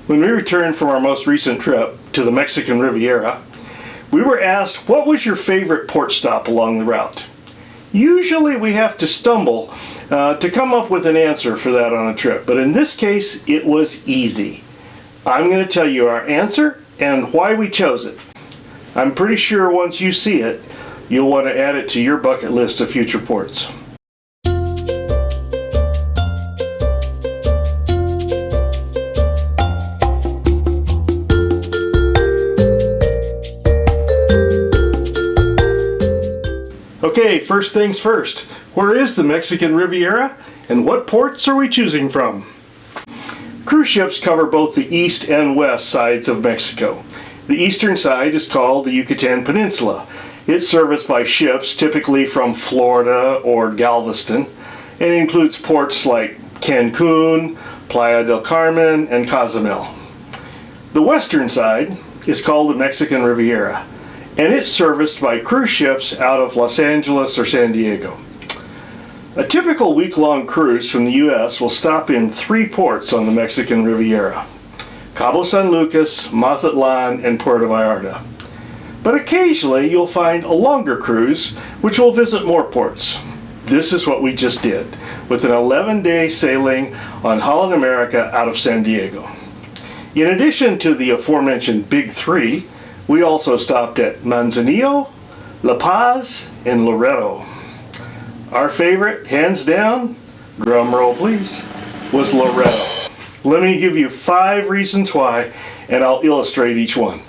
When we returned from our most recent trip to the Mexican Riviera, we were asked, what was your favorite port stop along the route? Usually we have to stumble to come up with an answer for that on a trip, but in this case it was easy. I'm going to tell you our answer and why we chose it. I'm pretty sure once you see it, you'll want to add it to your bucket list of future ports. Okay, first things first. Where is the Mexican Riviera and what ports are we choosing from? Cruise ships cover both the east and west sides of Mexico. The eastern side is called the Yucatan Peninsula. It's serviced by ships typically from Florida or Galveston and includes ports like Cancun, Playa del Carmen, and Cozumel. The western side is called the Mexican Riviera, and it's serviced by cruise ships out of Los Angeles or San Diego. A typical week-long cruise from the U.S. will stop in 3 ports on the Mexican Riviera: Cabo San Lucas, Mazatlan, and Puerto Vallarta. But occasionally you'll find a longer cruise which will visit more ports. This is what we just did, with an 11-day sailing on Holland America out of San Diego. In addition to the aforementioned Big 3, we also stopped at Manzanillo, La Paz, and Loreto. Our favorite, hands down, drum roll please, was Loreto. Let me give you 5 reasons why, and I'll illustrate each one.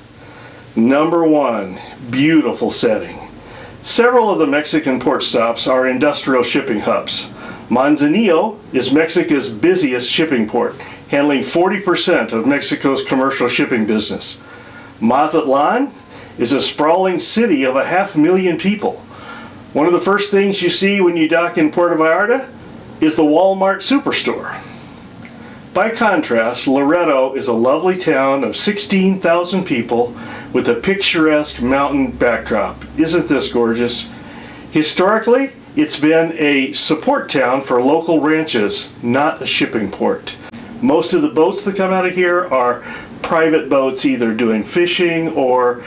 Number 1, beautiful setting. Several of the Mexican port stops are industrial shipping hubs. Manzanillo is Mexico's busiest shipping port, handling 40% of Mexico's commercial shipping business. Mazatlan is a sprawling city of 500,000 people. One of the first things you see when you dock in Puerto Vallarta is the Walmart superstore. By contrast, Loreto is a lovely town of 16,000 people with a picturesque mountain backdrop. Isn't this gorgeous? Historically, it's been a support town for local ranches, not a shipping port. Most of the boats that come out of here are private boats, either doing fishing or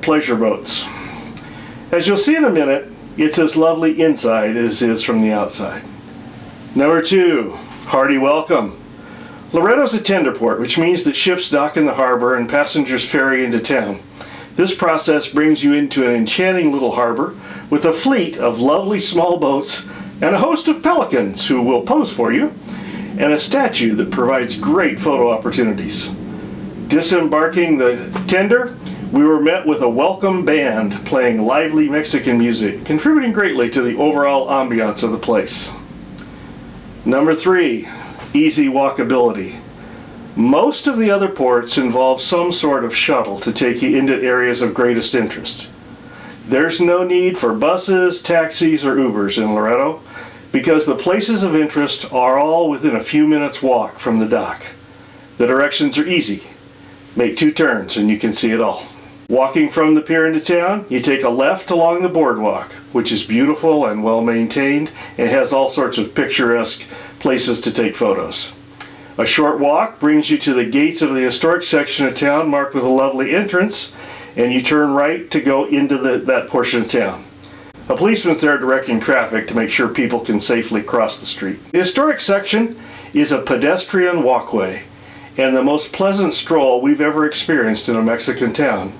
pleasure boats. As you'll see in a minute, it's as lovely inside as it is from the outside. Number 2, hearty welcome. Loreto's a tender port, which means that ships dock in the harbor and passengers ferry into town. This process brings you into an enchanting little harbor with a fleet of lovely small boats and a host of pelicans who will pose for you, and a statue that provides great photo opportunities. Disembarking the tender, we were met with a welcome band playing lively Mexican music, contributing greatly to the overall ambiance of the place. Number 3, easy walkability. Most of the other ports involve some sort of shuttle to take you into areas of greatest interest. There's no need for buses, taxis, or Ubers in Loreto because the places of interest are all within a few minutes walk from the dock. The directions are easy. Make 2 turns and you can see it all. Walking from the pier into town, you take a left along the boardwalk, which is beautiful and well maintained and has all sorts of picturesque places to take photos. A short walk brings you to the gates of the historic section of town marked with a lovely entrance, and you turn right to go into that portion of town. A policeman's there directing traffic to make sure people can safely cross the street. The historic section is a pedestrian walkway and the most pleasant stroll we've ever experienced in a Mexican town.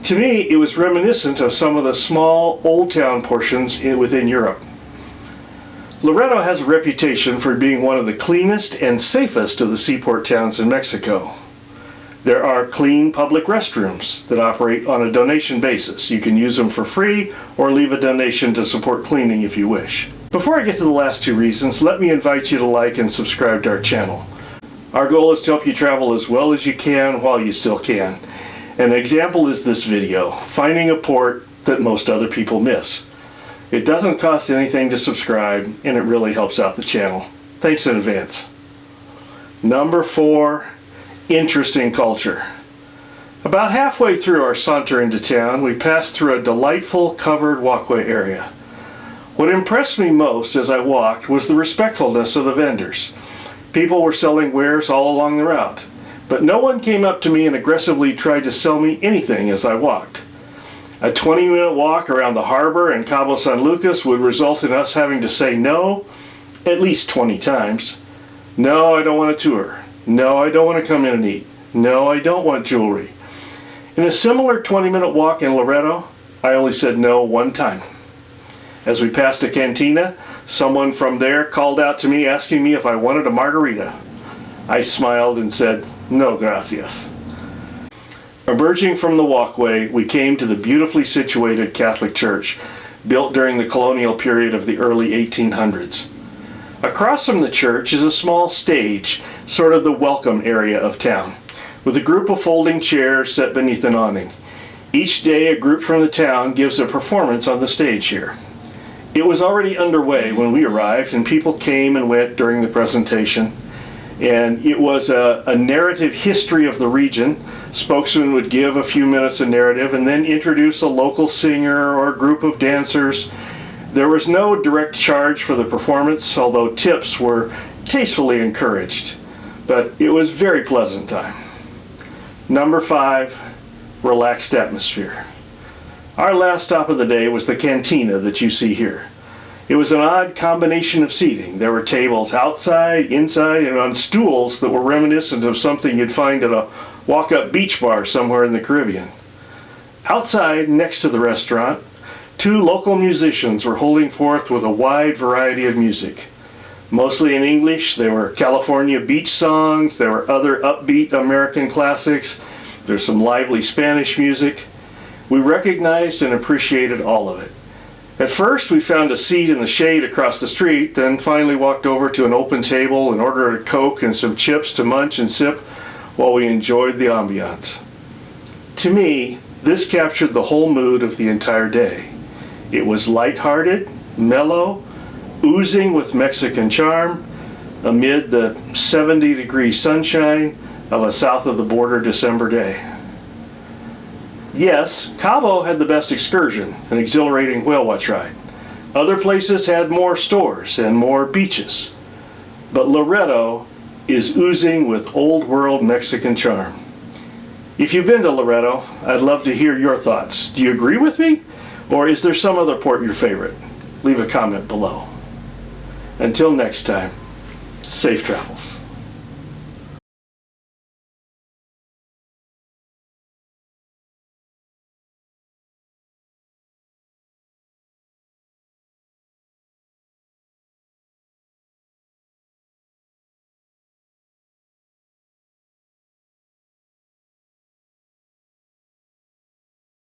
To me, it was reminiscent of some of the small old town portions within Europe. Loreto has a reputation for being one of the cleanest and safest of the seaport towns in Mexico. There are clean public restrooms that operate on a donation basis. You can use them for free or leave a donation to support cleaning if you wish. Before I get to the last 2 reasons, let me invite you to like and subscribe to our channel. Our goal is to help you travel as well as you can while you still can. An example is this video, finding a port that most other people miss. It doesn't cost anything to subscribe, and it really helps out the channel. Thanks in advance. Number 4, interesting culture. About halfway through our saunter into town, we passed through a delightful covered walkway area. What impressed me most as I walked was the respectfulness of the vendors. People were selling wares all along the route. but no one came up to me and aggressively tried to sell me anything as I walked. A 20-minute walk around the harbor and Cabo San Lucas would result in us having to say no at least 20 times. No, I don't want a tour. No, I don't want to come in and eat. No, I don't want jewelry. In a similar 20-minute walk in Loretto, I only said no one time. As we passed a cantina, someone from there called out to me asking me if I wanted a margarita. I smiled and said, "No, gracias." Emerging from the walkway, we came to the beautifully situated Catholic church, built during the colonial period of the early 1800s. Across from the church is a small stage, sort of the welcome area of town, with a group of folding chairs set beneath an awning. Each day, a group from the town gives a performance on the stage here. It was already underway when we arrived, and people came and went during the presentation. And it was a narrative history of the region. Spokesman would give a few minutes of narrative and then introduce a local singer or a group of dancers. There was no direct charge for the performance, although tips were tastefully encouraged. But it was a very pleasant time. Number 5, relaxed atmosphere. Our last stop of the day was the cantina that you see here. It was an odd combination of seating. There were tables outside, inside, and on stools that were reminiscent of something you'd find at a walk-up beach bar somewhere in the Caribbean. Outside, next to the restaurant, 2 local musicians were holding forth with a wide variety of music. Mostly in English, there were California beach songs, there were other upbeat American classics, there's some lively Spanish music. We recognized and appreciated all of it. At first, we found a seat in the shade across the street, then finally walked over to an open table and ordered a Coke and some chips to munch and sip while we enjoyed the ambiance. To me, this captured the whole mood of the entire day. It was lighthearted, mellow, oozing with Mexican charm, amid the 70-degree sunshine of a south of the border December day. Yes, Cabo had the best excursion, an exhilarating whale watch ride. Other places had more stores and more beaches. But Loretto is oozing with old-world Mexican charm. If you've been to Loretto, I'd love to hear your thoughts. Do you agree with me? Or is there some other port your favorite? Leave a comment below. Until next time, safe travels.